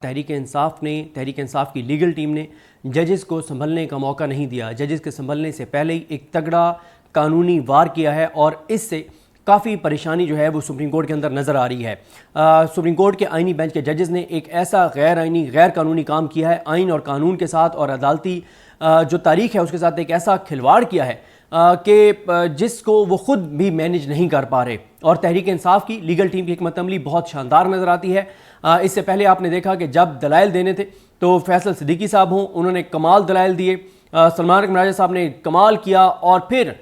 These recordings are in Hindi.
तहरीक इंसाफ की लीगल टीम ने जजेस को संभलने का मौका नहीं दिया। जजेस के संभलने से पहले ही एक तगड़ा कानूनी वार किया है और इससे काफ़ी परेशानी जो है वो सुप्रीम कोर्ट के अंदर नज़र आ रही है। सुप्रीम कोर्ट के आइनी बेंच के जजेस ने एक ऐसा गैर आइनी गैर कानूनी काम किया है आइन और कानून के साथ और अदालती जो तारीख है उसके साथ एक ऐसा खिलवाड़ किया है कि जिसको वो ख़ुद भी मैनेज नहीं कर पा रहे। और तहरीक इंसाफ की लीगल टीम की हिकमत अमली बहुत शानदार नज़र आती है। इससे पहले आपने देखा कि जब दलाइल देने थे तो फैसल सिद्दीकी साहब हों, उन्होंने कमाल दलाइल दिए, सलमान मिराजा साहब ने कमाल किया और फिर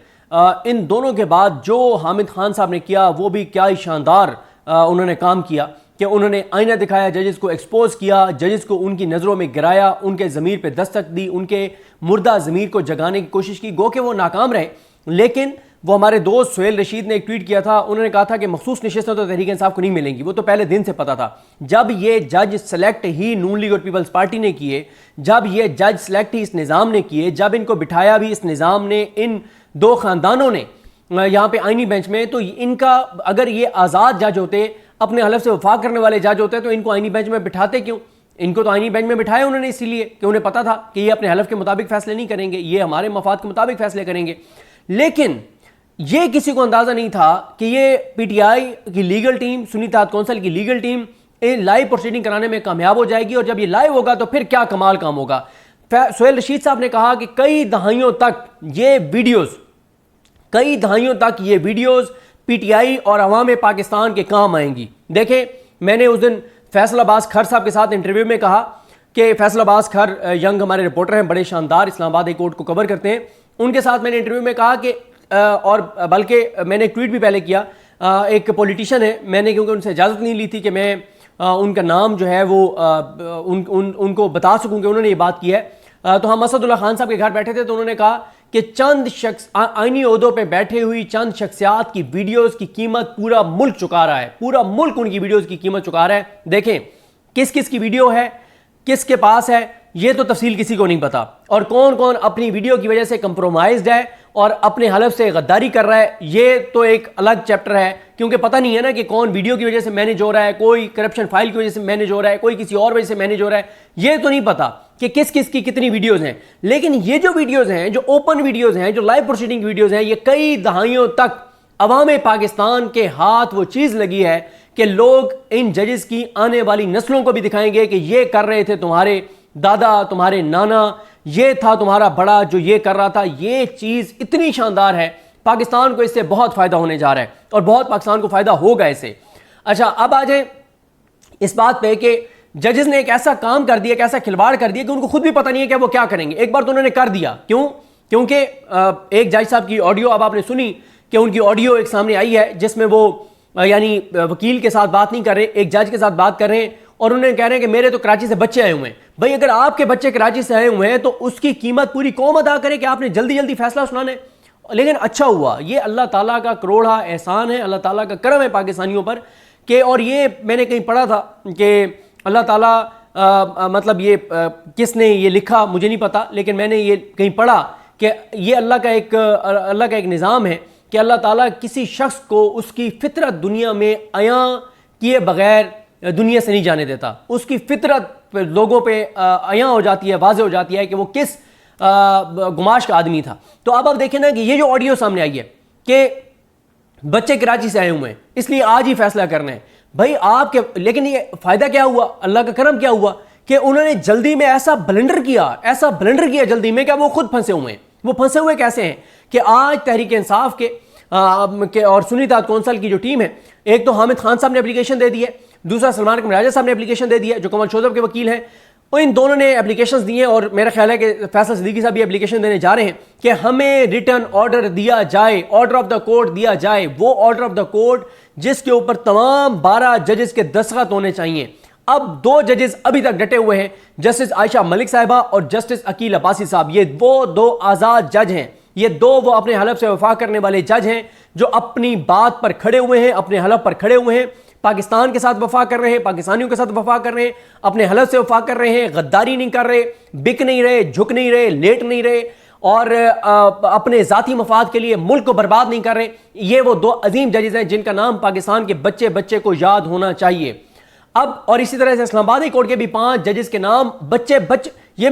इन दोनों के बाद जो हामिद खान साहब ने किया वो भी क्या ही शानदार उन्होंने काम किया कि उन्होंने आईना दिखाया, जजेस को एक्सपोज किया, जजेस को उनकी नज़रों में गिराया, उनके ज़मीर पे दस्तक दी, उनके मुर्दा ज़मीर को जगाने की कोशिश की। गो कि वो नाकाम रहे, लेकिन वो हमारे दोस्त सुहेल रशीद ने एक ट्वीट किया था, उन्होंने कहा था कि मखसूस नशिस्तें तो तहरीक इंसाफ को नहीं मिलेंगी। वो तो पहले दिन से पता था। जब ये जज सेलेक्ट ही नून लीग और पीपल्स पार्टी ने किए, जब ये जज सेलेक्ट ही इस निज़ाम ने किए, जब इनको बिठाया भी इस निज़ाम ने, इन दो ख़ानदानों ने यहाँ पे आइनी बेंच में, तो इनका अगर ये आज़ाद जज होते, अपने हलफ से वफा करने वाले जज होते, तो इनको आइनी बेंच में बिठाते क्यों? इनको तो आइनी बेंच में बिठाया उन्होंने इसीलिए कि उन्हें पता था कि ये अपने हलफ के मुताबिक फैसले नहीं करेंगे, ये हमारे मफाद के मुताबिक फैसले करेंगे। लेकिन ये किसी को अंदाजा नहीं था कि ये पीटीआई की लीगल टीम, सुन्नी इत्तेहाद कौंसिल की लीगल टीम लाइव प्रोसीडिंग कराने में कामयाब हो जाएगी और जब ये लाइव होगा तो फिर क्या कमाल काम होगा। सुहेल रशीद साहब ने कहा कि कई दहाइयों तक ये वीडियोस पीटीआई और अवाम पाकिस्तान के काम आएंगी। देखें, मैंने उस दिन फैसल अब्बास खर साहब के साथ इंटरव्यू में कहा कि फैसल अब्बास खर यंग हमारे रिपोर्टर हैं, बड़े शानदार, इस्लामाबाद हाई कोर्ट को कवर करते हैं। उनके साथ मैंने इंटरव्यू में कहा कि और बल्कि मैंने एक ट्वीट भी पहले किया, एक पॉलिटिशियन है, मैंने क्योंकि उनसे इजाज़त नहीं ली थी कि मैं उनका नाम जो है वो उनको बता सकूं कि उन्होंने ये बात की है। तो हम असदुल्ला खान साहब के घर बैठे थे तो उन्होंने कहा कि चंद शख्स आईनी ओहदों पे बैठे हुई चंद शख्सियात की वीडियोस की कीमत पूरा मुल्क चुका रहा है, पूरा मुल्क उनकी वीडियोस की कीमत चुका रहा है। देखें किस किस की वीडियो है, किसके पास है, ये तो तफसील किसी को नहीं पता, और कौन कौन अपनी वीडियो की वजह से कंप्रोमाइज्ड है और अपने हलफ से गद्दारी कर रहा है, ये तो एक अलग चैप्टर है। क्योंकि पता नहीं है ना कि कौन वीडियो की वजह से मैनेज हो रहा है, कोई करप्शन फाइल की वजह से मैनेज हो रहा है, कोई किसी और वजह से मैनेज हो रहा है, ये तो नहीं पता कि किस किस की कितनी वीडियोस हैं। लेकिन ये जो वीडियोस हैं, जो ओपन वीडियोस हैं, जो लाइव प्रोसीडिंग वीडियोस हैं, ये कई दहाइयों तक अवाम पाकिस्तान के हाथ वो चीज़ लगी है कि लोग इन जजेस की आने वाली नस्लों को भी दिखाएंगे कि ये कर रहे थे तुम्हारे दादा, तुम्हारे नाना, ये था तुम्हारा बड़ा जो ये कर रहा था। ये चीज़ इतनी शानदार है, पाकिस्तान को इससे बहुत फ़ायदा होने जा रहा है और बहुत पाकिस्तान को फ़ायदा होगा इससे। अच्छा, अब आ जाए इस बात पे कि जजेस ने एक ऐसा काम कर दिया, एक ऐसा खिलवाड़ कर दिया कि उनको खुद भी पता नहीं है कि वो क्या करेंगे। एक बार तो उन्होंने कर दिया, क्यों? क्योंकि एक जज साहब की ऑडियो अब आपने सुनी कि उनकी ऑडियो एक सामने आई है जिसमें वो यानी वकील के साथ बात नहीं कर रहे, एक जज के साथ बात कर रहे हैं और उन्हें कह रहे हैं कि मेरे तो कराची से बच्चे आए हुए हैं। भाई, अगर आपके बच्चे कराची से आए हुए हैं तो उसकी कीमत पूरी कौम अदा करे कि आपने जल्दी जल्दी फैसला सुनाने। लेकिन अच्छा हुआ, ये अल्लाह ताला का करोड़ा एहसान है, अल्लाह ताला का करम है पाकिस्तानियों पर कि, और ये मैंने कहीं पढ़ा था कि अल्लाह ताला मतलब ये किसने ये लिखा मुझे नहीं पता, लेकिन मैंने ये कहीं पढ़ा कि ये अल्लाह का एक निज़ाम है कि अल्लाह ताला किसी शख्स को उसकी फितरत दुनिया में अया किए बगैर दुनिया से नहीं जाने देता। उसकी फितरत लोगों पे अया हो जाती है, वाज़े हो जाती है कि वो किस गुमाश का आदमी था। तो अब देखें ना कि ये जो ऑडियो सामने आई है कि बच्चे कराची से आए हुए हैं इसलिए आज ही फैसला करना है। भाई आपके, लेकिन ये फ़ायदा क्या हुआ, अल्लाह का करम क्या हुआ कि उन्होंने जल्दी में ऐसा ब्लंडर किया जल्दी में कि वो खुद फंसे हुए हैं। वो फंसे हुए कैसे हैं कि आज तहरीक इंसाफ के और सुन्नी इत्तेहाद कौंसिल की जो टीम है, एक तो हामिद खान साहब ने एप्लीकेशन दे दी है, दूसरा सलमान मिराजा साहब ने एप्लीकेशन दे दी है जो कमल शोजब के वकील हैं। और इन दोनों ने एप्लीकेशन दी हैं और मेरा ख्याल है कि फैसल सिद्दीकी साहब भी एप्लीकेशन देने जा रहे हैं कि हमें रिटर्न ऑर्डर दिया जाए, ऑर्डर ऑफ द कोर्ट दिया जाए, वो ऑर्डर ऑफ द कोर्ट जिसके ऊपर तमाम 12 जजेस के दस्तखत होने चाहिए। अब 2 जजेस अभी तक डटे हुए हैं, जस्टिस आयशा मलिक साहिबा और जस्टिस अकील अब्बासी साहब। ये वो 2 आज़ाद जज हैं, ये 2 वो अपने हलफ से वफा करने वाले जज हैं जो अपनी बात पर खड़े हुए हैं, अपने हलफ पर खड़े हुए हैं, पाकिस्तान के साथ वफा कर रहे हैं, पाकिस्तानियों के साथ वफा कर रहे हैं, अपने हलफ से वफा कर रहे हैं, गद्दारी नहीं कर रहे, बिक नहीं रहे, झुक नहीं रहे, लेट नहीं रहे और अपने ज़ाती मफाद के लिए मुल्क को बर्बाद नहीं कर रहे। ये वो 2 अजीम जजेस हैं जिनका नाम पाकिस्तान के बच्चे बच्चे को याद होना चाहिए। अब और इसी तरह से इस्लामाबाद हाई कोर्ट के भी 5 जजेस के नाम बच्चे ये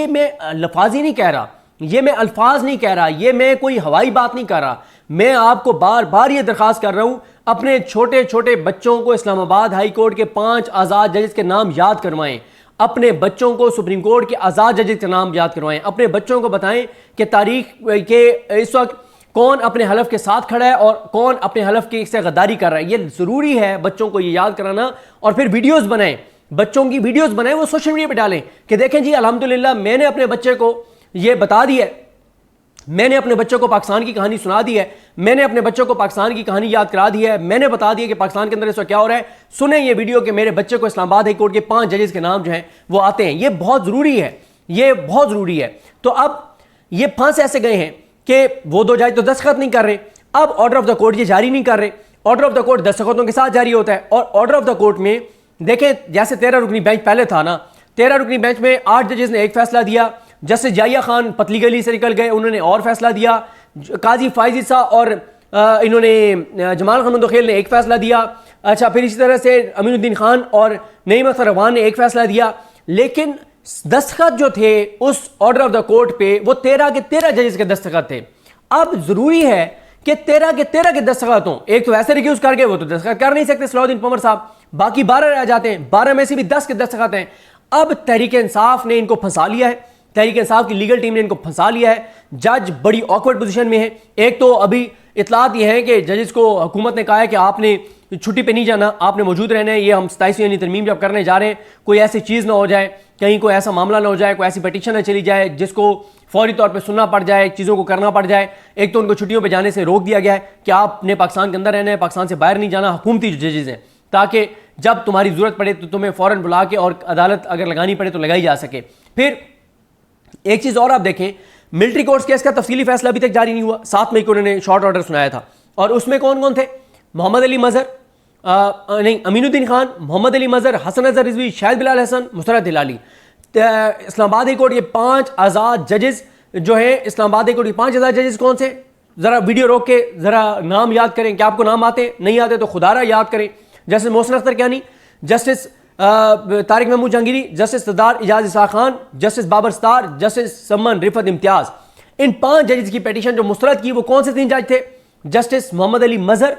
मैं लफाज ही नहीं कह रहा, ये मैं अल्फाज नहीं कह रहा, ये मैं कोई हवाई बात नहीं कर रहा। मैं आपको बार बार ये दरख्वास्त कर रहा हूं, अपने छोटे छोटे बच्चों को इस्लामाबाद हाई कोर्ट के 5 आज़ाद जजेस के नाम याद करवाएं, अपने बच्चों को सुप्रीम कोर्ट के आज़ाद जजेस के नाम याद करवाएं, अपने बच्चों को बताएं कि तारीख के इस वक्त कौन अपने हलफ के साथ खड़ा है और कौन अपने हलफ की से गद्दारी कर रहा है। ये ज़रूरी है बच्चों को ये याद कराना। और फिर वीडियोज़ बनाएं, बच्चों की वीडियोज़ बनाएं, वो सोशल मीडिया पर डालें कि देखें जी अल्हम्दुलिल्लाह मैंने अपने बच्चे को ये बता दिया है, मैंने अपने बच्चों को पाकिस्तान की कहानी सुना दी है, मैंने अपने बच्चों को पाकिस्तान की कहानी याद करा दी है, मैंने बता दिया कि पाकिस्तान के अंदर इस वक्त क्या हो रहा है। सुने ये वीडियो कि मेरे बच्चे को इस्लामाबाद हाई कोर्ट के 5 जजेस के नाम जो हैं वो आते हैं। ये बहुत ज़रूरी है, ये बहुत ज़रूरी है। तो अब ये 5 ऐसे गए हैं कि वो 2 जज तो दस्तखत नहीं कर रहे, अब ऑर्डर ऑफ द कोर्ट ये जारी नहीं कर रहे। ऑर्डर ऑफ द कोर्ट दस्तखतों के साथ जारी होता है। और ऑर्डर ऑफ द कोर्ट में देखें, जैसे 13 रुकनी बेंच पहले था ना, 13 रुकनी बेंच में 8 जजेस ने एक फैसला दिया, जस्टिस जाहिया खान पतली गली से निकल गए, उन्होंने और फैसला दिया, काजी फाइज ईसा और इन्होंने जमाल खान खेल ने एक फैसला दिया। अच्छा, फिर इसी तरह से अमीनुद्दीन खान और नईम अख्तर रवान ने एक फैसला दिया। लेकिन दस्तखत जो थे उस ऑर्डर ऑफ द कोर्ट पे वो 13 के 13 जजेस के दस्तखत थे। अब जरूरी है कि 13 के 13 के दस्तखत हों। एक तो ऐसे रिक्यूज कर गए, वो तो दस्तखत कर नहीं सकते सलाउद्दीन पंवर साहब, बाकी 12 रह जाते हैं, 12 में से भी 10 के दस्तखत हैं। अब तहरीक इंसाफ ने इनको फंसा लिया है, तहरीक इंसाफ की लीगल टीम ने इनको फंसा लिया है। जज बड़ी ऑकवर्ड पोजीशन में है। एक तो अभी इतलात ये है कि जजेस को हुकूमत ने कहा है कि आपने छुट्टी पे नहीं जाना, आपने मौजूद रहना है। ये हम 27वीं तरमीम जब करने जा रहे हैं, कोई ऐसी चीज़ ना हो जाए, कहीं कोई ऐसा मामला ना हो जाए, कोई ऐसी पटिशन ना चली जाए जिसको फौरी तौर पे सुनना पड़ जाए, चीज़ों को करना पड़ जाए। एक तो उनको छुट्टियों पे जाने से रोक दिया गया है कि आपने पाकिस्तान के अंदर रहना है, पाकिस्तान से बाहर नहीं जाना, हुकूमती जो जजेस हैं, ताकि जब तुम्हारी ज़रूरत पड़े तो तुम्हें फ़ौरन बुला के और अदालत अगर लगानी पड़े तो लगाई जा सके। फिर एक चीज़ और आप देखें, मिलिट्री कोर्ट्स केस का तफसीली फैसला अभी तक जारी नहीं हुआ। 7 मई को उन्होंने शॉर्ट ऑर्डर सुनाया था और उसमें कौन कौन थे? मोहम्मद अली मजहर, नहीं अमीनुद्दीन खान, मोहम्मद अली मजहर, हसन अजहर रिजवी, शाहिद बिलाल हसन, मुसरत हिलाली। इस्लामाबाद हाई कोर्ट ये 5 आज़ाद जजेस जो है, इस्लामाबाद हाई कोर्ट के 5 आज़ाद जजेस कौन से? ज़रा वीडियो रोक के ज़रा नाम याद करें। क्या आपको नाम आते? नहीं आते तो खुदारा याद करें। Justice Mohsin Akhtar Kiyani, justice Tariq Mahmood Jahangiri, justice Sardar Ejaz Isa Khan, justice Babar Sattar, justice Saman Rifat Imtiaz. इन 5 जजेस की पिटीशन जो मुस्तरद की वो कौन से 3 जज थे? जस्टिस मोहम्मद अली मजहर,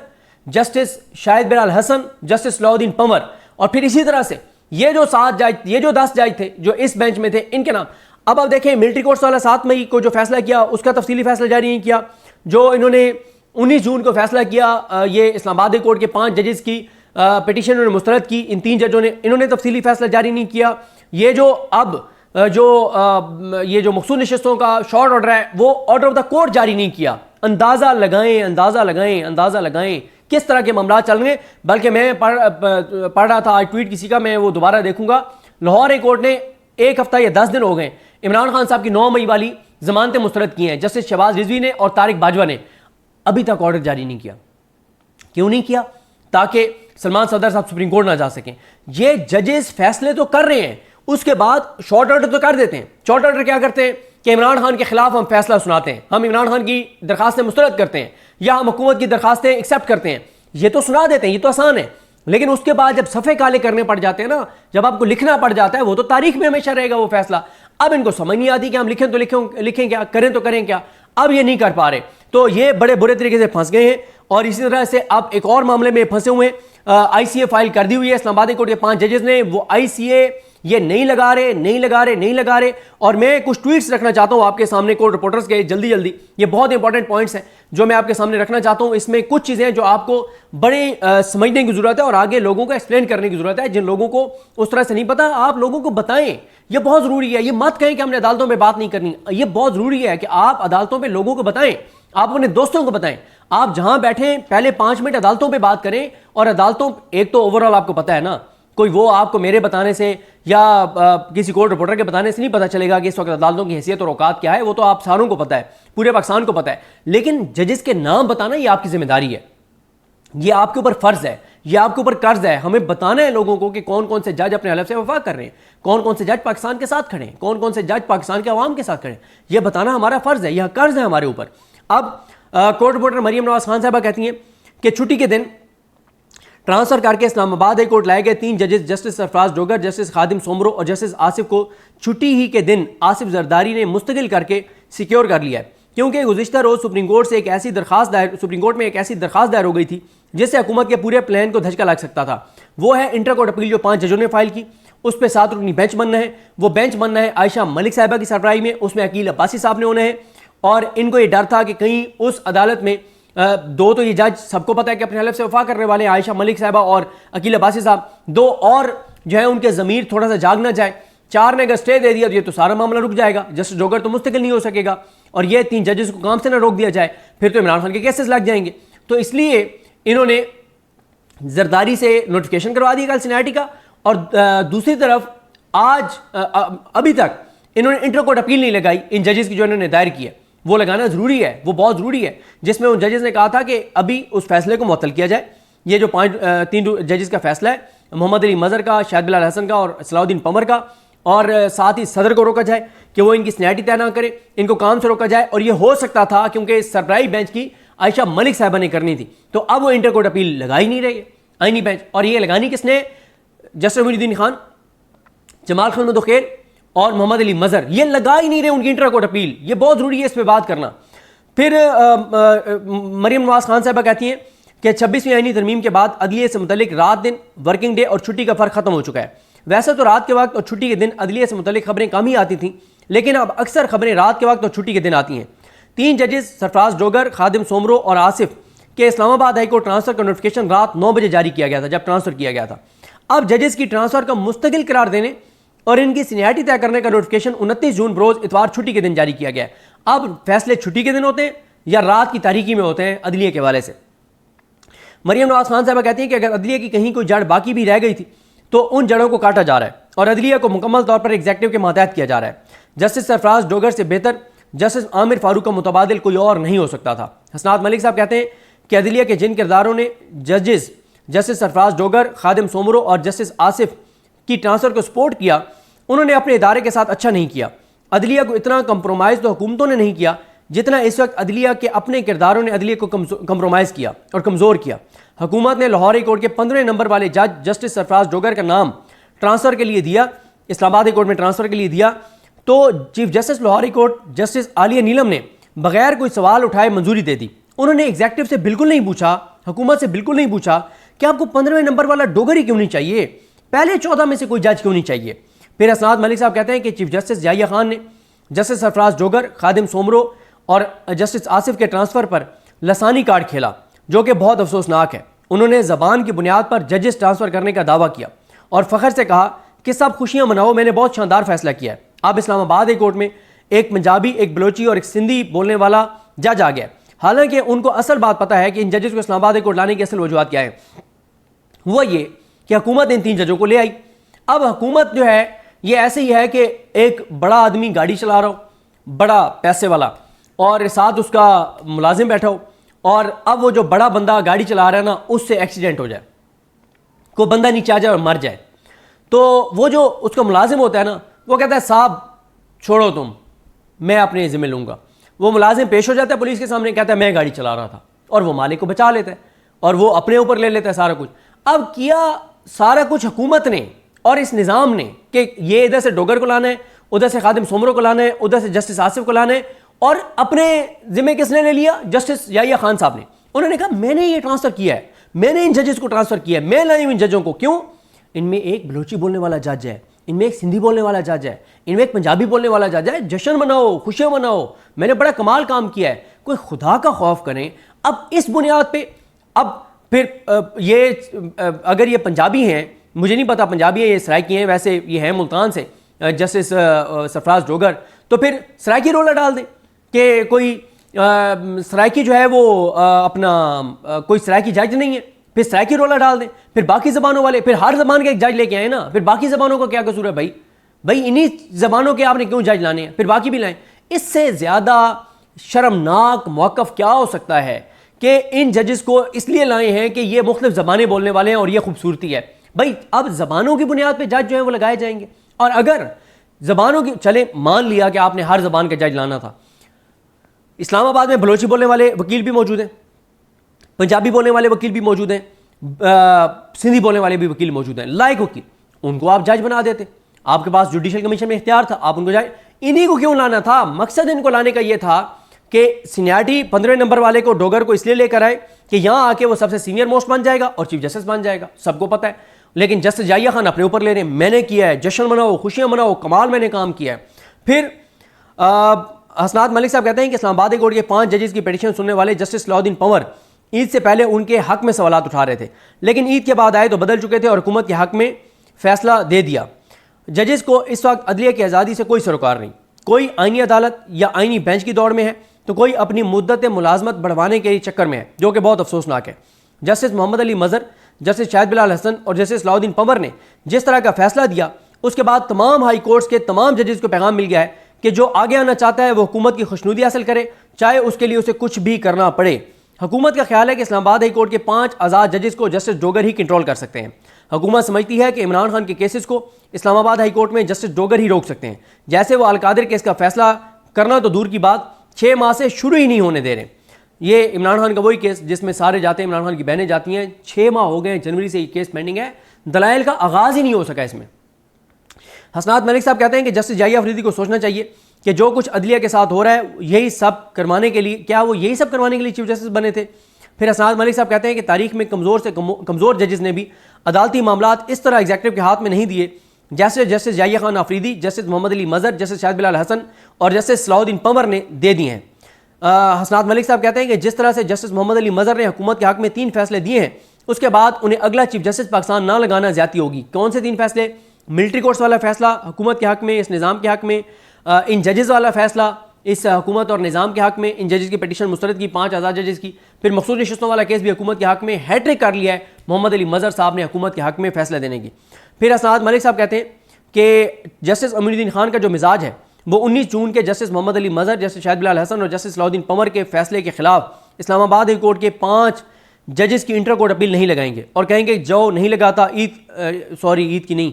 जस्टिस शाहिद बिलाल हसन, जस्टिस सलाउद्दीन पंवर। और फिर इसी तरह से ये जो 7 जज, ये जो 10 जज थे जो इस बेंच में थे, इनके नाम। अब आप देखें, मिलिट्री कोर्ट्स वाला 7 मई को जो फैसला किया उसका तफसीली फैसला जारी नहीं किया। जो इन्होंने 19 जून को फैसला किया, ये इस्लामाबाद हाई कोर्ट के 5 जजेस की पिटीशन उन्होंने मुस्तरद की, इन 3 जजों ने, इन्होंने तफसीली फैसला जारी नहीं किया। ये जो अब ये जो मखसूस नशिस्तों का शॉर्ट ऑर्डर है वो ऑर्डर ऑफ द कोर्ट जारी नहीं किया। अंदाज़ा लगाएं, अंदाज़ा लगाएं, अंदाज़ा लगाएं किस तरह के मामला चल रहे हैं। बल्कि मैं पढ़ रहा था आज ट्वीट किसी का, मैं वो दोबारा देखूंगा। लाहौर हाई कोर्ट ने 1 हफ्ता या 10 दिन हो गए, इमरान खान साहब की 9 मई वाली जमानतें मुस्तरद की हैं जस्टिस शहबाज रिजवी ने और तारिक बाजवा ने, अभी तक ऑर्डर जारी नहीं किया। क्यों नहीं किया? ताकि सलमान सफदर साहब सुप्रीम कोर्ट ना जा सकें। ये जजेस फैसले तो कर रहे हैं, उसके बाद शॉर्ट ऑर्डर तो कर देते हैं। शॉर्ट ऑर्डर क्या करते हैं कि इमरान खान के खिलाफ हम फैसला सुनाते हैं, हम इमरान खान की दरखास्तें मुस्तरद करते हैं या हम हुकूमत की दरखास्तें एक्सेप्ट करते हैं। ये तो सुना देते हैं, ये तो आसान है। लेकिन उसके बाद जब सफ़े काले करने पड़ जाते हैं ना, जब आपको लिखना पड़ जाता है, वो तो तारीख में हमेशा रहेगा वो फैसला। अब इनको समझ नहीं आती कि हम लिखें तो लिखें क्या, करें तो करें क्या। अब ये नहीं कर पा रहे, तो ये बड़े बुरे तरीके से फंस गए हैं। और इसी तरह से अब एक और मामले में फंसे हुए हैं। ICA फाइल कर दी हुई है इस्लामाबाद हाई कोर्ट के 5 जजेस ने। वो ICA ये नहीं लगा रहे। और मैं कुछ ट्वीट्स रखना चाहता हूं आपके सामने, कोर्ट रिपोर्टर्स के, जल्दी। ये बहुत इंपॉर्टेंट पॉइंट्स हैं जो मैं आपके सामने रखना चाहता हूं। इसमें कुछ चीज़ें जो आपको बड़े समझने की ज़रूरत है और आगे लोगों को एक्सप्लेन करने की ज़रूरत है। जिन लोगों को उस तरह से नहीं पता, आप लोगों को बताएं। ये बहुत ज़रूरी है। ये मत कहें कि हमने अदालतों में बात नहीं करनी। ये बहुत ज़रूरी है कि आप अदालतों पर लोगों को बताएं, आप अपने दोस्तों को बताएं। आप जहां बैठे पहले 5 मिनट अदालतों पे बात करें। और अदालतों, एक तो ओवरऑल आपको पता है ना, कोई वो आपको मेरे बताने से या किसी कोर्ट रिपोर्टर के बताने से नहीं पता चलेगा कि इस वक्त अदालतों की हैसियत और औकात क्या है। वो तो आप सारों को पता है, पूरे पाकिस्तान को पता है। लेकिन जजेस के नाम बताना ये आपकी जिम्मेदारी है, ये आपके ऊपर फर्ज है, ये आपके ऊपर कर्ज है। हमें बताना है लोगों को कि कौन कौन से जज अपने हलफ से वफा कर रहे हैं, कौन कौन से जज पाकिस्तान के साथ खड़े हैं, कौन कौन से जज पाकिस्तान के अवाम के साथ खड़े हैं। यह बताना हमारा फर्ज है, यह कर्ज है हमारे ऊपर। अब कोर्ट रिपोर्टर मरियम नवाज खान साहबा कहती हैं कि छुट्टी के दिन ट्रांसफर करके इस्लामाबाद हाई कोर्ट लाए गए 3 जजेस जस्टिस सरफराज डोगर, जस्टिस खादिम सोमरो और जस्टिस आसिफ को छुट्टी ही के दिन आसिफ जरदारी ने मुस्तकिल करके सिक्योर कर लिया है, क्योंकि गुज़िश्ता रोज़ सुप्रीम कोर्ट में एक ऐसी दरखास्त दायर हो गई थी जिससे हुकूमत के पूरे प्लान को धचका लग सकता था। वो है इंटर कोर्ट अपील जो 5 जजों ने फाइल की, उस पर 7 रुकनी बेंच बनना है। वो बेंच बनना है आयशा मलिक साहिबा की सरबराही में, उसमें अकील अब्बासी साहब ने होने हैं। और इनको ये डर था कि कहीं उस अदालत में दो तो ये जज सबको पता है कि अपने हलफ से वफा करने वाले हैं, आयशा मलिक साहिबा और अकील अब्बासी साहब, 2 और जो है उनके ज़मीर थोड़ा सा जाग ना जाए। 4 ने अगर स्टे दे दिया तो ये तो सारा मामला रुक जाएगा, जस्टिस डोगर तो मुस्तकिल नहीं हो सकेगा, और ये 3 जजेस को काम से ना रोक दिया जाए फिर तो इमरान खान के केसेस लग जाएंगे। तो इसलिए इन्होंने जरदारी से नोटिफिकेशन करवा दिया कल सीनियरिटी का, और दूसरी तरफ आज अभी तक इन्होंने इंटर कोर्ट अपील नहीं लगाई इन जजेस की जो इन्होंने दायर की है। वो लगाना ज़रूरी है, वो बहुत ज़रूरी है, जिसमें उन जजेस ने कहा था कि अभी उस फैसले को मुअत्तल किया जाए। ये जो 3 जजेस का फैसला है, मोहम्मद अली मज़हर का, शाहिद बिलाल हसन का और सलाउद्दीन पमर का, और साथ ही सदर को रोका जाए कि वो इनकी सीनियरिटी तय ना करे, इनको काम से रोका जाए। और ये हो सकता था क्योंकि सरबराही बेंच की आयशा मलिक साहिबा ने करनी थी, तो अब वो इंटर कोर्ट अपील लगा ही नहीं रहे आईनी बेंच। और ये लगानी किसने? जस्टिस मोइनुद्दीन खान, जमाल खान मुदखेल और मोहम्मद अली मज़हर, ये लगा ही नहीं रहे उनकी इंटर कोर्ट अपील। ये बहुत ज़रूरी है इस पर बात करना। फिर मरियम नवाज खान साहबा कहती हैं कि 26वीं आईनी तरमीम के बाद अदलिया से मुतल्लिक रात दिन, वर्किंग डे और छुट्टी का फ़र्क ख़त्म हो चुका है। वैसे तो रात के वक्त और छुट्टी के दिन अदलिया से मुतल्लिक खबरें कम ही आती थीं, लेकिन अब अक्सर खबरें रात के वक्त और छुट्टी के दिन आती हैं। 3 जजेस सरफराज डोगर, खादिम सोमरो और आसिफ के इस्लामाबाद हाई कोर्ट ट्रांसफ़र का नोटिफिकेशन रात 9 बजे जारी किया गया था जब ट्रांसफ़र किया गया था। अब जजेस की ट्रांसफ़र का मुस्तकिल करार देने और इनकी सीनियरिटी तय करने का नोटिफिकेशन 29 जून रोज़ इतवार छुट्टी के दिन जारी किया गया है। अब फैसले छुट्टी के दिन होते हैं या रात की तारीकी में होते हैं अदलिया के हवाले से। मरियम नवाज खान साहबा कहती हैं कि अगर अदलिया की कहीं कोई जड़ बाकी भी रह गई थी तो उन जड़ों को काटा जा रहा है और अदलिया को मुकम्मल तौर पर एग्जेक्टिव के मातहत किया जा रहा है। जस्टिस सरफराज डोगर से बेहतर जस्टिस आमिर फारूक का मुतबादिल कोई और नहीं हो सकता था। हसनात मलिक साहब कहते हैं कि अदलिया के जिन किरदारों ने जस्टिस सरफराज डोगर, खादिम सोमरो और जस्टिस आसिफ की ट्रांसफ़र को सपोर्ट किया, उन्होंने अपने इदारे के साथ अच्छा नहीं किया। अदलिया को इतना कंप्रोमाइज़ तो हुकूमतों ने नहीं किया जितना इस वक्त अदलिया के अपने किरदारों ने अदलिया को कंप्रोमाइज़ किया और कमज़ोर किया। हुकूमत ने लाहौर हाई कोर्ट के 15वें नंबर वाले जज जस्टिस सरफराज डोगर का नाम ट्रांसफ़र के लिए दिया, इस्लामाबाद हाई कोर्ट में ट्रांसफ़र के लिए दिया, तो chief justice Lahore high court justice Aliya Neelam ने बगैर कोई सवाल उठाए मंजूरी दे दी। उन्होंने एग्जेक्टिव से बिल्कुल नहीं पूछा, हुकूमत से बिल्कुल नहीं पूछा कि आपको 15वें नंबर वाला डोगर ही क्यों नहीं चाहिए, पहले 14 में से कोई जज क्यों नहीं चाहिए। फिर हसनात मलिक साहब कहते हैं कि चीफ जस्टिस जाहिया खान ने जस्टिस सरफराज डोगर, खादिम सोमरो और जस्टिस आसिफ के ट्रांसफ़र पर लसानी कार्ड खेला, जो कि बहुत अफसोसनाक है। उन्होंने ज़बान की बुनियाद पर जजेस ट्रांसफ़र करने का दावा किया और फ़ख्र से कहा कि सब खुशियाँ मनाओ, मैंने बहुत शानदार फैसला किया है। अब इस्लामाबाद हाई कोर्ट में एक पंजाबी, एक बलोची और एक सिंधी बोलने वाला जज आ गया। हालांकि उनको असल बात पता है कि इन जजेस को इस्लामाबाद हाई कोर्ट लाने की असल वजूहत क्या है। हुआ ये कि हुकूमत इन 3 जजों को ले आई। अब हुकूमत जो है ये ऐसे ही है कि एक बड़ा आदमी गाड़ी चला रहा हो, बड़ा पैसे वाला, और साथ उसका मुलाजिम बैठा हो, और अब वो जो बड़ा बंदा गाड़ी चला रहा है ना, उससे एक्सीडेंट हो जाए, कोई बंदा नीचे आ जाए और मर जाए, तो वो जो उसका मुलाजिम होता है ना, वो कहता है साहब छोड़ो तुम, मैं अपने ज़िम्मे लूँगा। वो मुलाजिम पेश हो जाता है पुलिस के सामने, कहता है मैं गाड़ी चला रहा था, और वो मालिक को बचा लेता है और वो अपने ऊपर ले लेता है सारा कुछ। अब किया सारा कुछ हुकूमत ने और इस निज़ाम ने कि ये इधर से डोगर को लाना है, उधर से खादिम सोमरो को लाना है, उधर से जस्टिस आसिफ को लाना है, और अपने ज़िम्मे किसने ले लिया? जस्टिस जाहिया खान साहब ने। उन्होंने कहा मैंने ये ट्रांसफ़र किया है, मैंने इन जजेस को ट्रांसफ़र किया है, मैं लाई हूँ इन जजों को। क्यों? इनमें एक बलोची बोलने वाला जज है, इनमें एक सिंधी बोलने वाला जज है, इनमें एक पंजाबी बोलने वाला जज है। जश्न मनाओ, खुशियाँ मनाओ, मैंने बड़ा कमाल काम किया है, कोई खुदा का खौफ करें। अब इस बुनियाद पे अब फिर ये अगर ये पंजाबी हैं, मुझे नहीं पता पंजाबी है ये सराइकी हैं, वैसे ये हैं मुल्तान से जस्टिस सरफराज डोगर, तो फिर सराइकी रोला डाल दें कि कोई सराइकी जो है वो कोई सराइकी जज नहीं है, फिर सराइकी रोला डाल दें। फिर बाकी ज़बानों वाले, फिर हर ज़बान के एक जज लेके आए ना, फिर बाकी ज़बानों का क्या कसूर है भाई इन्हीं ज़बानों के आपने क्यों जज लाने हैं, फिर बाकी भी लाएं। इससे ज़्यादा शर्मनाक मौक़िफ़ क्या हो सकता है कि इन जजेस को इसलिए लाए हैं कि ये मुख्तलिफ ज़बानें बोलने वाले हैं और ये खूबसूरती है। भाई अब ज़बानों की बुनियाद पे जज जो है वो लगाए जाएंगे, और अगर ज़बानों की चले मान लिया कि आपने हर ज़बान का जज लाना था, इस्लामाबाद में बलोची बोलने वाले वकील भी मौजूद हैं, पंजाबी बोलने वाले वकील भी मौजूद हैं, सिंधी बोलने वाले भी वकील मौजूद हैं, लायक वकील, उनको आप जज बना देते। आपके पास जुडिशल कमीशन में इख्तियार था, आप उनको जज, इन्हीं को क्यों लाना था? मकसद इनको लाने का यह था कि सीनियरिटी 15 नंबर वाले को, डोगर को इसलिए लेकर आए कि यहां आके वो सबसे सीनियर मोस्ट बन जाएगा और चीफ जस्टिस बन जाएगा, सबको पता है। लेकिन जस्टिस जाहिया खान अपने ऊपर ले रहे हैं, मैंने किया है, जश्न मनाओ, खुशियां मनाओ, कमाल मैंने काम किया है। फिर हसनात मलिक साहब कहते हैं कि इस्लामाबाद हाई कोर्ट के 5 जजेस की पिटीशन सुनने वाले जस्टिस सलाउद्दीन पंवर ईद से पहले उनके हक में सवालात उठा रहे थे, लेकिन ईद के बाद आए तो बदल चुके थे और हुकूमत के हक में फैसला दे दिया। जजेस को इस वक्त अदलिया की आज़ादी से कोई सरोकार नहीं, कोई आईनी अदालत या आईनी बेंच की दौड़ में है तो कोई अपनी मुद्दत मुलाजमत बढ़वाने के चक्कर में है, जो कि बहुत अफसोसनाक है। जस्टिस मोहम्मद अली मजहर, जस्टिस शाहिद बिलाल हसन और जस्टिस सलाउद्दीन पंवर ने जिस तरह का फैसला दिया, उसके बाद तमाम हाई कोर्ट्स के तमाम जजेस को पैगाम मिल गया है कि जो आगे आना चाहता है वो हुकूमत की खुशनुदी हासिल करे, चाहे उसके लिए उसे कुछ भी करना पड़े। हुकूमत का ख्याल है कि इस्लामाबाद हाई कोर्ट के 5 आज़ाद जजेस को जस्टिस डोगर ही कंट्रोल कर सकते हैं। हुकूमत समझती है कि इमरान खान के केसेस को इस्लामाबाद हाई कोर्ट में जस्टिस डोगर ही रोक सकते हैं, जैसे वो अलकादिर केस का फैसला करना तो दूर की बात 6 माह से शुरू ही नहीं होने दे रहे। ये इमरान खान का वही केस जिसमें सारे जाते हैं, इमरान खान की बहनें जाती हैं, 6 माह हो गए, जनवरी से ये केस पेंडिंग है, दलाइल का आगाज़ ही नहीं हो सका इसमें। हसनात मलिक साहब कहते हैं कि जस्टिस जाहिया अफरीदी को सोचना चाहिए कि जो कुछ अदलिया के साथ हो रहा है यही सब करवाने के लिए, क्या वो यही सब करवाने के लिए चीफ जस्टिस बने थे? फिर हसनात मलिक साहब कहते हैं कि तारीख में कमज़ोर से कमज़ोर जजेस ने भी अदालती मामलात इस तरह एग्जीक्यूटिव के हाथ में नहीं दिए जैसे जस्टिस जाहिया खान अफरीदी, जस्टिस मोहम्मद अली मजहर, जस्टिस शाहिद बिलाल हसन और जस्टिस सलाउद्दीन पंवर ने दे दिए हैं। हसनात मलिक साहब कहते हैं कि जिस तरह से जस्टिस मोहम्मद अली मजहर ने हुकूमत के हक में 3 फैसले दिए हैं, उसके बाद उन्हें अगला चीफ जस्टिस पाकिस्तान ना लगाना ज्यादती होगी। कौन से 3 फैसले? मिलिट्री कोर्ट्स वाला फैसला हुकूमत के हक में, इस निज़ाम के हक में, इन जजेस वाला फैसला इस हुकूमत और निज़ाम के हक में, इन जजेस की पिटीशन मुस्तरद की 5 आज़ाद जजेस की, फिर मखसूस नशिस्तों वाला केस भी हुकूमत के हक में हैट्रिक कर लिया है मोहम्मद अली मजहर साहब ने हुकूमत के हक में फैसला देने की। फिर हसनात मलिक साहब कहते हैं कि जस्टिस अमीनुद्दीन खान का जो मिजाज है वो 19 जून के जस्टिस मोहम्मद अली मजहर, जस्टिस शाहिद बिलाल हसन और जस्टिस सलाउद्दीन पंवर के फैसले के खिलाफ इस्लामाबाद हाई कोर्ट के 5 जजेस की इंटर कोर्ट अपील नहीं लगाएंगे और कहेंगे जो नहीं लगाता ईद की नहीं,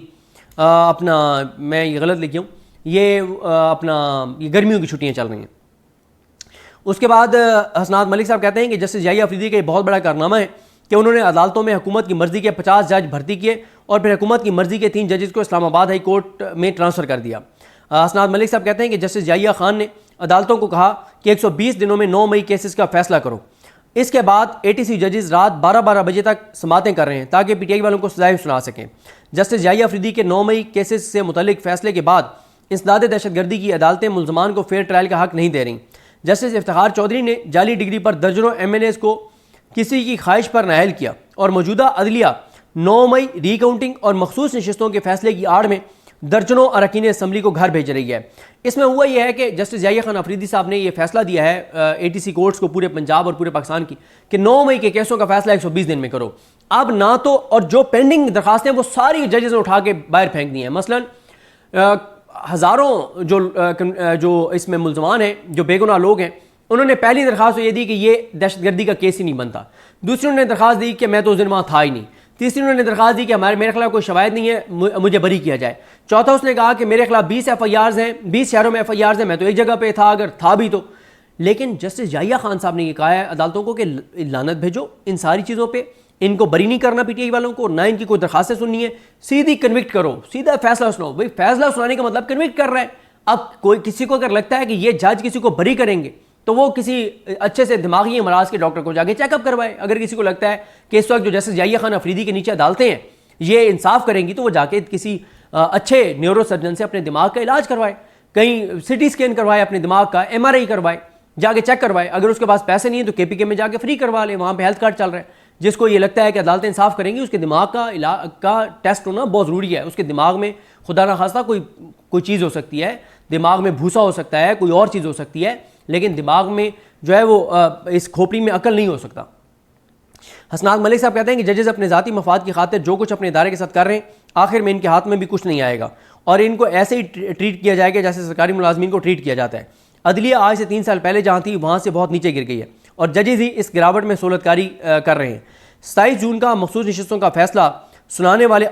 अपना मैं ये गलत लिखी हूँ, ये गर्मियों की छुट्टियाँ चल रही हैं। उसके बाद हसनात मलिक साहब कहते हैं कि जस्टिस जाहिया अफरीदी का एक बहुत बड़ा कारनामा है कि उन्होंने अदालतों में हुकूमत की मर्जी के 50 जज भर्ती किए और फिर हुकूमत की मर्जी के 3 जजेस को इस्लामाबाद हाई कोर्ट में ट्रांसफ़र कर दिया। हसनात मलिक साहब कहते हैं कि जस्टिस जाहिया खान ने अदालतों को कहा कि 120 दिनों में 9 मई केसेस का फैसला करो। इसके बाद ATC जजेस रात 12-12 बजे तक समातें कर रहे हैं ताकि PTI वालों को सजाएं सुना सकें। जस्टिस जाहिया अफरीदी के 9 मई केसेस से मुतल्लिक फैसले के बाद इंसदाद दहशतगर्दी की अदालतें मुल्ज़मान को फेयर ट्रायल का हक नहीं दे रही। जस्टिस इफ्तिखार चौधरी ने जाली डिग्री पर दर्जनों MNAs को किसी की ख्वाहिश पर नाअहल किया और मौजूदा अदलिया 9 मई रिकाउंटिंग और मखसूस नशिस्तों के फैसले की आड़ में दर्जनों अरकान असम्बली को घर भेज रही है। इसमें हुआ यह है कि जस्टिस जाहिया खान अफरीदी साहब ने यह फैसला दिया है ATC कोर्ट्स को पूरे पंजाब और पूरे पाकिस्तान की कि 9 मई के केसों का फैसला 120 दिन में करो। अब ना तो, और जो पेंडिंग दरखास्तें वो सारी जजेस ने उठा के बाहर फेंक दी हैं। मसलन हज़ारों जो इसमें मुल्ज़मान हैं, जो बेगुनाह लोग हैं, उन्होंने पहली दरख्वास्त ये दी कि ये दहशतगर्दी का केस ही नहीं बनता। दूसरी उन्होंने दरख्वास्त दी कि मैं तो उस दिन वहाँ था ही नहीं। तीसरी उन्होंने दरख्वास्त दी कि मेरे खिलाफ कोई शवायद नहीं है, मुझे बरी किया जाए। चौथा उसने कहा कि मेरे खिलाफ 20 FIRs हैं, 20 शहरों में FIRs हैं, मैं तो एक जगह पे था, अगर था भी तो। लेकिन जस्टिस जाहिया खान साहब ने ये कहा है अदालतों को कि लानत भेजो इन सारी चीज़ों पर, इनको बरी नहीं करना PTI वालों को, ना इनकी कोई दरखास्तें सुननी है, सीधी कन्विक्ट करो, सीधा फैसला सुनाओ। भाई फैसला सुनाने का मतलब कन्विक्ट कर रहा है। अब कोई किसी को अगर लगता है कि ये जज किसी को बरी करेंगे तो वो किसी अच्छे से दिमागी अमराज के डॉक्टर को जाके चेकअप करवाए। अगर किसी को लगता है कि इस वक्त जो जस्टिस जाहिया खान अफरीदी के नीचे अदालतें हैं ये इंसाफ करेंगी तो वो जाके किसी अच्छे न्यूरो सर्जन से अपने दिमाग का इलाज करवाए, कहीं CT स्कैन करवाए अपने दिमाग का, MRI करवाए, जाके चेक करवाए। अगर उसके पास पैसे नहीं है तो KPK में जाके फ्री करवा ले, वहाँ पे हेल्थ कार्ड चल रहा है। जिसको ये लगता है कि अदालतें इंसाफ करेंगी उसके दिमाग का टेस्ट होना बहुत ज़रूरी है। उसके दिमाग में खुदा ना खास्ता कोई चीज़ हो सकती है, दिमाग में भूसा हो सकता है, कोई और चीज़ हो सकती है, लेकिन दिमाग में जो है वो इस खोपड़ी में अकल नहीं हो सकता। हसनात मलिक साहब कहते हैं कि जजेस अपने ज़ाती मफाद की खातिर जो कुछ अपने इदारे के साथ कर रहे हैं आखिर में इनके हाथ में भी कुछ नहीं आएगा और इनको ऐसे ही ट्रीट किया जाएगा जैसे सरकारी मुलाजमीन को ट्रीट किया जाता है। अदलिया आज से 3 साल पहले जहाँ थी वहाँ से बहुत नीचे गिर गई है और जजेस ही इस गिरावट में सहूलतकारी कर रहे हैं। 27 जून का मखसूस नशिस्तों का फैसला सुनाने वाले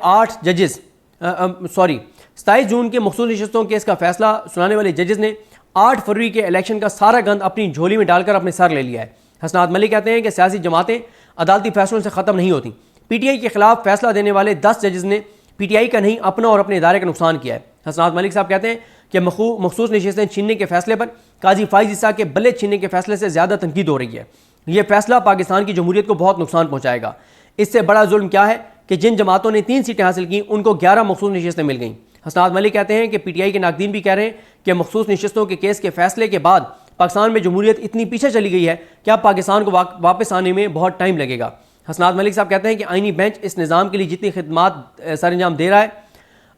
27 जून के मखसूस नशिस्तों केस का फैसला सुनाने वाले जजेस ने 8 फरवरी के इलेक्शन का सारा गंद अपनी झोली में डालकर अपने सर ले लिया है। हसनात मलिक कहते हैं कि सियासी जमातें अदालती फैसलों से ख़त्म नहीं होती, पीटीआई के खिलाफ फैसला देने वाले 10 जजेस ने पीटीआई का नहीं अपना और अपने इदारे का नुकसान किया है। हसनात मलिक साहब कहते हैं कि मखसूस नशिस्तें छीनने के फैसले पर काजी फाइज ईसा के बल्ले छीनने के फैसले से ज़्यादा तनकीद हो रही है। यह फैसला पाकिस्तान की जमहूरियत को बहुत नुकसान पहुँचाएगा। इससे बड़ा जुल्म क्या है कि जिन जमातों ने 3 सीटें हासिल की उनको 11 मखसूस नशिस्तें मिल गईं। हसनात मलिक कहते हैं कि पीटीआई के नाकदीन भी कह रहे हैं कि मखसूस नशिस्तों के केस के फैसले के बाद पाकिस्तान में जमहूरियत इतनी पीछे चली गई है कि अब पाकिस्तान को वापस आने में बहुत टाइम लगेगा। हसनात मलिक साहब कहते हैं कि आईनी बेंच इस निज़ाम के लिए जितनी खिदमात सर अंजाम दे रहा है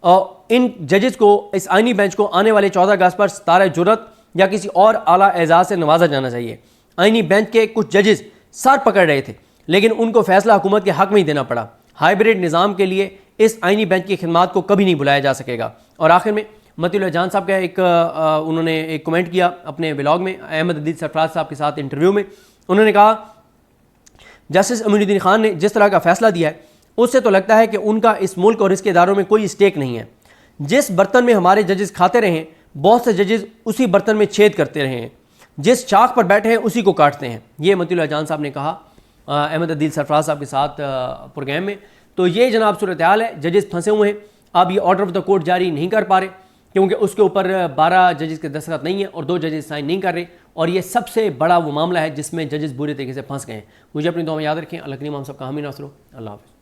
और इन जजेस को इस आईनी बेंच को आने वाले 14 अगस्त पर सितारे जुर्रत या किसी और आला एजाज़ से नवाजा जाना चाहिए। आईनी बेंच के कुछ जजेस सर पकड़ रहे थे लेकिन उनको फैसला हुकूमत के हक में ही देना पड़ा। हाइब्रिड निज़ाम के लिए इस आईनी बेंच की खिदमात को कभी नहीं बुलाया जा सकेगा। और आखिर में मतीउल्लाह जान साहब का उन्होंने एक कमेंट किया अपने व्लॉग में अहमद अदील सरफराज साहब के साथ इंटरव्यू में। उन्होंने कहा जस्टिस अमीनुद्दीन खान ने जिस तरह का फैसला दिया है उससे तो लगता है कि उनका इस मुल्क और इसके इदारों में कोई स्टेक नहीं है। जिस बर्तन में हमारे जजेस खाते रहे हैं बहुत से जजेस उसी बर्तन में छेद करते रहे हैं, जिस चाक पर बैठे हैं उसी को काटते हैं। ये मतीउल्लाह जान साहब ने कहा अहमद अदील सरफराज साहब के साथ प्रोग्राम में। तो ये जनाब सूरत हाल है, जजेस फंसे हुए हैं। अब ये ऑर्डर ऑफ द कोर्ट जारी नहीं कर पा रहे क्योंकि उसके ऊपर 12 जजेस के दस्तखत नहीं है और 2 जजेस साइन नहीं कर रहे। और ये सबसे बड़ा वो मामला है जिसमें जजेस बुरे तरीके से फंस गए हैं। मुझे अपनी दुआ में याद रखें। अल्लाह करीम हम सब का हामी नासर हो। अल्लाह हाफ़िज़।